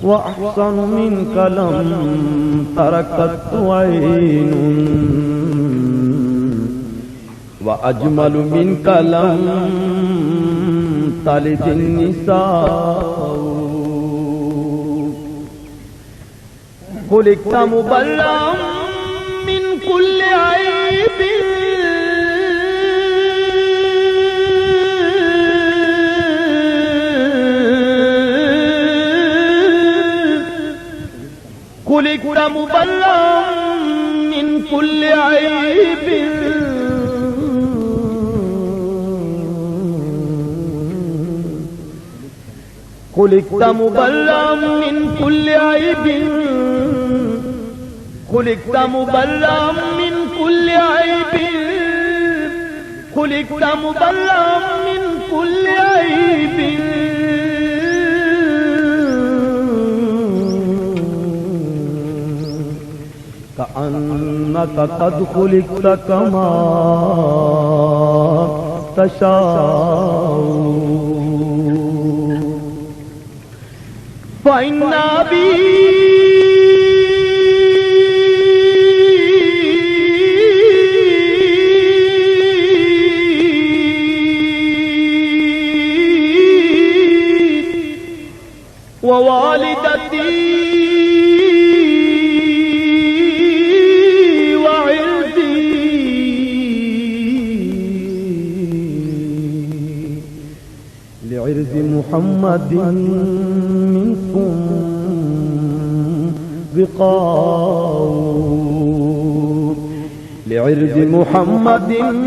वअहसन मिनका lump तरकत ऐन वअजमल मिनका lump तलिद निसाअ खुलिक़्त मुबर्रअन मिन कुल्लि ऐब खुलिक़्त मुबर्रअन मिन कुल्लि ऐब खुलिक़्त मुबर्रअन मिन कुल्लि ऐब खुलिक़्त मुबर्रअन मिन कुल्लि ऐब खुलिक़्त मुबर्रअन मिन कुल्लि ऐब कअन्नका क़द खुलिक़्त कमा तशाअ फ़इन्न अबी ववालिदती वइर्दी लिइर्ज़ि मुहम्मदिन मिनकुम विक़ाअ लिइर्ज़ि मुहम्मदिन